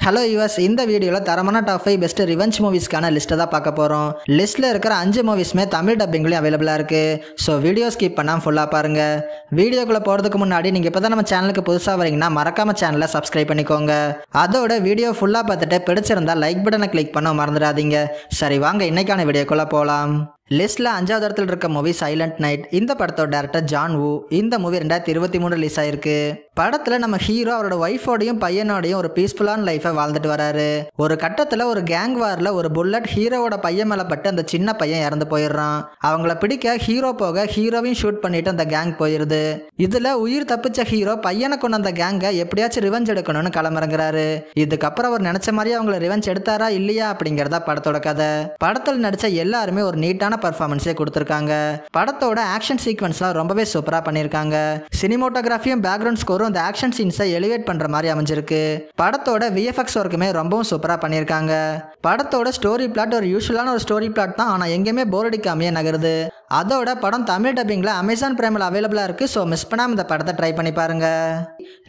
Hello US இந்த வீடியோவில் தரமான டாப் 5 பெஸ்ட் ரிவெஞ்ச் மூவிஸ்க்கான லிஸ்ட்டை தான் பார்க்க போகிறோம். லிஸ்ட்டில் இருக்கிற 5 மூவிஸுமே தமிழ் டப்பிங்லேயும் அவைலபிளாக இருக்குது. ஸோ வீடியோ ஸ்கிப் பண்ணாமல் ஃபுல்லாக பாருங்கள். வீடியோக்குள்ளே போகிறதுக்கு முன்னாடி நீங்கள் இப்போ தான் நம்ம சேனலுக்கு புதுசாக வரீங்கன்னா மறக்காமல் சேனலை சப்ஸ்கிரைப் பண்ணிக்கோங்க. அதோட வீடியோ ஃபுல்லாக பார்த்துட்டு பிடிச்சிருந்தால் லைக் பட்டனை கிளிக் பண்ண மறந்துடாதீங்க. சரி வாங்க இன்னைக்கான வீடியோக்குள்ளே போகலாம். லிஸ்ட்டில் 5வது இடத்துல இருக்க மூவி சைலண்ட் நைட். இந்த படத்தோட டேரக்டர் ஜான் வு. இந்த மூவி 2023 ரிலீஸ் ஆயிருக்கு. படத்தில் நம்ம ஹீரோ அவரோட ஒய்ஃபோடையும் பையனோடையும் ஒரு பீஸ்ஃபுல்லான லைஃபை வாழ்ந்துட்டு வராரு. ஒரு கட்டத்தில் ஒரு கேங் வாரில் ஒரு புல்லட் ஹீரோவோட பையன் மேலே பட்டு அந்த சின்ன பையன் இறந்து போயிடுறான். அவங்கள பிடிக்க ஹீரோ போக ஹீரோவையும் ஷூட் பண்ணிட்டு அந்த கேங் போயிடுது. இதில் உயிர் தப்பிச்ச ஹீரோ பையனை கொண்டு அந்த கேங்கை எப்படியாச்சும் ரிவெஞ்ச் எடுக்கணும்னு களமிறங்குறாரு. இதுக்கப்புறம் அவர் நினைச்ச மாதிரியே அவங்கள ரிவெஞ்ச் எடுத்தாரா இல்லையா அப்படிங்கிறதா படத்தோட கதை. படத்தில் நடிச்ச எல்லாருமே ஒரு நீட்டான பர்ஃபார்மன்ஸே கொடுத்திருக்காங்க. படத்தோட ஆக்ஷன் சீக்வன்ஸ்லாம் ரொம்பவே சூப்பரா பண்ணிருக்காங்க. சினிமோட்டோகிராஃபியும் பேக்ரவுண்ட் ஸ்கோரும் இந்த ஆக்ஷன் சீன்ஸை எலிவேட் பண்ற மாதிரி அமைஞ்சிருக்கு. படத்தோட விஎஃப்எக்ஸ் ஒர்க்குமே ரொம்பவும் சூப்பரா பண்ணிருக்காங்க. படத்தோட ஸ்டோரி பிளாட் ஒரு யூஷுவலான ஒரு ஸ்டோரி பிளாட் தான், ஆனா எங்கேயுமே போர் அடிக்காமையே நகருது. அதோட படம் தமிழ் டப்பிங்ல அமேசான் பிரைமில் அவைலபிளா இருக்கு. ஸோ மிஸ் பண்ணாம இந்த படத்தை ட்ரை பண்ணி பாருங்க.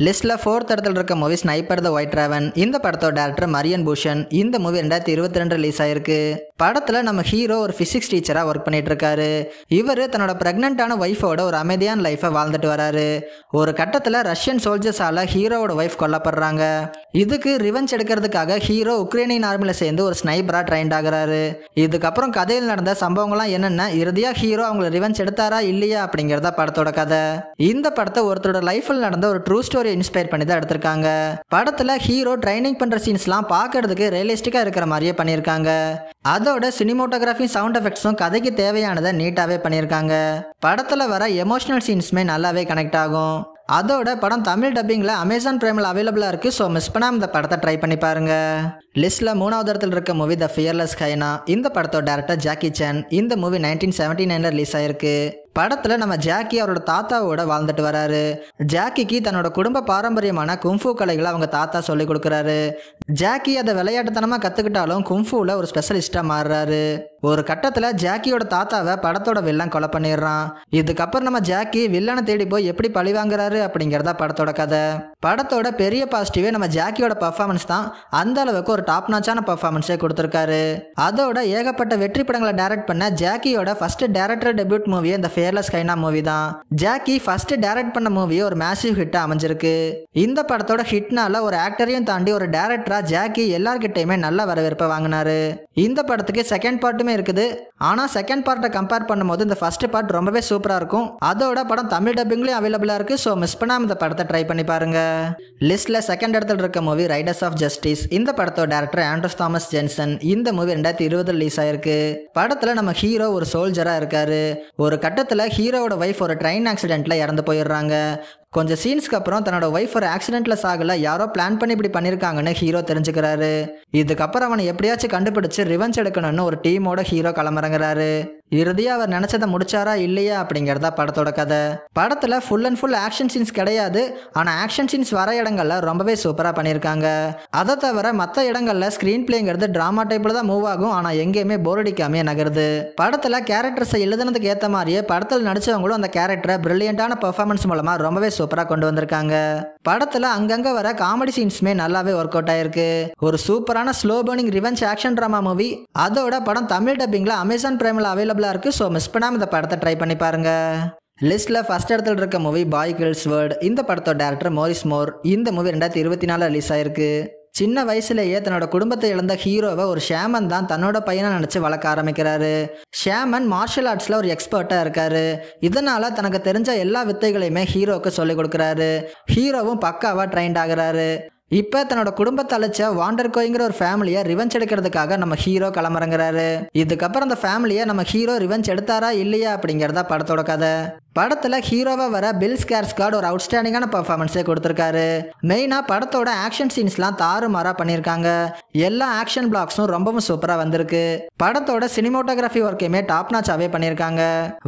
லிஸ்ட்ல 4th இடத்துல இருக்க மூவி ஸ்னைப்பர் த ஒயிட் ராவன். இந்த படத்தோட டேரக்டர் மரியன் பூஷன். இந்த மூவி 2022 ரிலீஸ் ஆயிருக்கு. படத்துல நம்ம ஹீரோ ஒரு பிசிக்ஸ் டீச்சரா ஒர்க் பண்ணிட்டு இருக்காரு. இவர் தன்னோட பிரெக்னன்டான ஒய்ஃபோட ஒரு அமைதியான லைஃபை வாழ்ந்துட்டு வராரு. ஒரு கட்டத்துல ரஷ்யன் சோல்ஜர்ஸால ஹீரோவோட ஒய்ஃப் கொல்லப்படுறாங்க. இதுக்கு ரிவெஞ்ச் எடுக்கிறதுக்காக ஹீரோ உக்ரைனியன் ஆர்மில சேர்ந்து ஒரு ஸ்னைப்பரா ட்ரைன்ட் ஆகுறாரு. இதுக்கப்புறம் கதையில் நடந்த சம்பவங்கள்லாம் என்னென்ன, இறுதியா ஹீரோ அவங்களை ரிவெஞ்ச் எடுத்தாரா இல்லையா அப்படிங்கிறத படத்தோட கதை. இந்த படத்தை ஒருத்தரோட லைஃப்ல நடந்த ஒரு ட்ரூ ஸ்டோரி இன்ஸ்பயர் பண்ணி தான் எடுத்திருக்காங்க. படத்துல ஹீரோ ட்ரைனிங் பண்ற சீன்ஸ்லாம் பார்க்கறதுக்கு ரியலிஸ்டிக்கா இருக்கிற மாதிரியே பண்ணியிருக்காங்க. அதோட சினிமோட்டோகிராஃபி சவுண்ட் எஃபெக்ட்ஸும் கதைக்கு தேவையானதை நீட்டாவே பண்ணியிருக்காங்க. படத்துல வர எமோஷனல் சீன்ஸுமே நல்லாவே கனெக்ட் ஆகும். அதோட படம் தமிழ் டப்பிங்ல அமேசான் பிரைமில் அவைலபிளா இருக்கு. ஸோ மிஸ் பண்ணாம இந்த படத்தை ட்ரை பண்ணி பாருங்க. லிஸ்ட்ல 3வது இடத்துல இருக்க மூவி த ஃபியர்லெஸ் ஹைனா. இந்த படத்தோட டேரக்டர் ஜாக்கி சான். இந்த மூவி 1979 ரிலீஸ் ஆயிருக்கு. படத்துல நம்ம ஜாக்கி அவரோட தாத்தாவோட வாழ்ந்துட்டு வராரு. ஜாக்கிக்கு தன்னோட குடும்ப பாரம்பரியமான கும்ஃபு கலைகளை அவங்க தாத்தா சொல்லி கொடுக்குறாரு. ஜாக்கி அதை விளையாட்டுத்தனமா கத்துக்கிட்டாலும் கும்ஃபுல ஒரு ஸ்பெஷலிஸ்டா மாறுறாரு. ஒரு கட்டத்துல ஜாக்கியோட தாத்தாவை படத்தோட வில்லன் கொலை பண்ணிடுறான். இதுக்கப்புறம் நம்ம ஜாக்கி வில்லனை தேடி போய் எப்படி பழி வாங்குறாரு அப்படிங்கிறதா படத்தோட கதை. படத்தோட பெரிய பாசிட்டிவே நம்ம ஜாக்கியோட பர்ஃபார்மன்ஸ் தான். அந்த அளவுக்கு ஒரு டாப் நாச்சான பர்ஃபார்மன்ஸே கொடுத்திருக்காரு. அதோட ஏகப்பட்ட வெற்றி படங்களை டைரக்ட் பண்ண ஜாக்கியோட ஃபர்ஸ்ட் டைரக்டர் டெபியூட் மூவியே இந்த ஃபியர்லெஸ் ஹைனா மூவி தான். ஜாக்கி ஃபர்ஸ்ட் டைரக்ட் பண்ண மூவியே ஒரு மேசிவ் ஹிட்டா அமைஞ்சிருக்கு. இந்த படத்தோட ஹிட்னால ஒரு ஆக்டரையும் தாண்டி ஒரு டைரக்டரா ஜாக்கி எல்லார்கிட்டயுமே நல்ல வரவேற்பை வாங்கினாரு. இந்த படத்துக்கு செகண்ட் பார்ட்டுமே இருக்குது. ஆனா செகண்ட் பார்ட்டை கம்பேர் பண்ணும்போது இந்த ஃபர்ஸ்ட் பார்ட் ரொம்பவே சூப்பரா இருக்கும். அதோட படம் தமிழ் டப்பிங்லயும் அவைலபிளா இருக்கு. ஸோ மிஸ் பண்ணாம இந்த படத்தை ட்ரை பண்ணி பாருங்க. லிஸ்ட்ல 2nd இடத்துல இருக்க மூவி ரைடர்ஸ் ஆஃப் ஜஸ்டிஸ். இந்த படத்தோட டேரக்டர் ஆண்ட்ரூஸ் தாமஸ் ஜென்சன். இந்த மூவி 2020 ரிலீஸ் ஆயிருக்கு. படத்துல நம்ம ஹீரோ ஒரு சோல்ஜரா இருக்காரு. ஒரு கட்டத்துல ஹீரோவோட ஒய்ஃப் ஒரு ட்ரெயின் ஆக்சிடென்ட்ல இறந்து போயிடுறாங்க. கொஞ்சம் சீன்ஸ்க்கு அப்புறம் தன்னோட ஒய்ஃப் ஒரு ஆக்சிடென்ட்ல சாகல, யாரோ பிளான் பண்ணி இப்படி பண்ணிருக்காங்கன்னு ஹீரோ தெரிஞ்சுக்கிறாரு. இதுக்கப்புறம் அவனை எப்படியாச்சும் கண்டுபிடிச்சு ரிவெஞ்ச் எடுக்கணும்னு ஒரு டீமோட ஹீரோ களமிறங்குறாரு. இறுதியா அவர் நினைச்சதை முடிச்சாரா இல்லையா அப்படிங்கறதா படத்தோட கதை. படத்துல full and full action scenes கிடையாது. ஆனா ஆக்ஷன் சீன்ஸ் வர இடங்கள்ல ரொம்பவே சூப்பரா பண்ணிருக்காங்க. அதை தவிர மற்ற இடங்கள்ல ஸ்கிரீன் பிளேங்கிறது டிராமா டைப்ல தான் மூவ் ஆகும். ஆனா எங்கேயுமே போர் அடிக்காமே நகருது. படத்துல கேரக்டர்ஸை எழுதுனதுக்கு ஏத்த மாதிரியே படத்தில் நடிச்சவங்களும் அந்த கேரக்டரை பிரில்லியண்டான பெர்ஃபார்மன்ஸ் மூலமா ரொம்பவே சூப்பரா கொண்டு வந்திருக்காங்க. படத்துல அங்கங்க வர காமெடி சீன்ஸ்மே நல்லாவே ஒர்க் அவுட் ஆயிருக்கு. ஒரு சூப்பரான slow burning revenge action drama movie. அதோட படம் தமிழ் டப்பிங்ல அமேசான் பிரைமில் அவைலபிளா இருக்கு. ஸோ மிஸ் பண்ணாம இந்த படத்தை ட்ரை பண்ணி பாருங்க. லிஸ்ட்ல ஃபர்ஸ்ட் இடத்துல இருக்க மூவி பாய் கில்ஸ் வேர்ல்ட். இந்த படத்தோட டேரக்டர் மோரிஸ் மோர். இந்த மூவி 2024 ரிலீஸ் ஆயிருக்கு. சின்ன வயசுலேயே தன்னோட குடும்பத்தை இழந்த ஹீரோவை ஒரு ஷேமன் தான் தன்னோட பையனை நினைச்சு வளர்க்க ஆரம்பிக்கிறாரு. ஷேமன் மார்ஷல் ஆர்ட்ஸ்ல ஒரு எக்ஸ்பர்ட்டா இருக்காரு. இதனால தனக்கு தெரிஞ்ச எல்லா வித்தைகளையுமே ஹீரோவுக்கு சொல்லிக் கொடுக்குறாரு. ஹீரோவும் பக்காவா ட்ரைன்ட் ஆகுறாரு. இப்ப தன்னோட குடும்பத்தை அழைச்ச வாண்டர் கோயிங்கிற ஒரு ஃபேமிலியை ரிவெஞ்ச் எடுக்கிறதுக்காக நம்ம ஹீரோ களமிறங்குறாரு. இதுக்கப்புறம் அந்த ஃபேமிலியை நம்ம ஹீரோ ரிவெஞ்ச் எடுத்தாரா இல்லையா அப்படிங்கிறதா படத்தோட கதை. படத்துல ஹீரோவா வர பில் ஸ்கேர்ஸ்கார்ட் ஒரு அவுட்ஸ்டாண்டிங்கான பர்ஃபார்மன்ஸே கொடுத்திருக்காரு. மெயினா படத்தோட ஆக்ஷன் சீன்ஸ்லாம் தாறுமாறா பண்ணியிருக்காங்க. எல்லா ஆக்ஷன் பிளாக்ஸும் ரொம்பவும் சூப்பரா வந்திருக்கு. படத்தோட சினிமோட்டோகிராஃபி ஒர்க்கையுமே டாப் நாச்சாவே பண்ணியிருக்காங்க.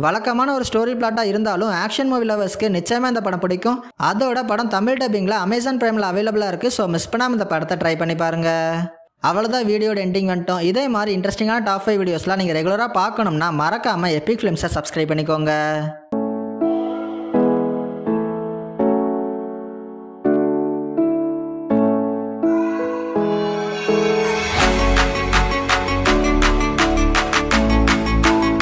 வழக்கமான ஒரு ஸ்டோரி பிளாட்டா இருந்தாலும் ஆக்ஷன் மூவி லவர்ஸ்க்கு நிச்சயமா இந்த படம் பிடிக்கும். அதோட படம் தமிழ் டப்பிங்ல அமேசான் பிரைம்ல அவைலபிளா இருக்கு. ஸோ மிஸ் பண்ணாம இந்த படத்தை ட்ரை பண்ணி பாருங்க. அவ்வளோதான் வீடியோட எண்டிங் வந்துட்டோம். இதே மாதிரி இன்ட்ரெஸ்டிங்கான டாப் 5 வீடியோஸ்லாம் நீங்கள் ரெகுலராக பார்க்கணும்னா மறக்காமல் எபிக் ஃபிலிம்ஸை சப்ஸ்கிரைப் பண்ணிக்கோங்க.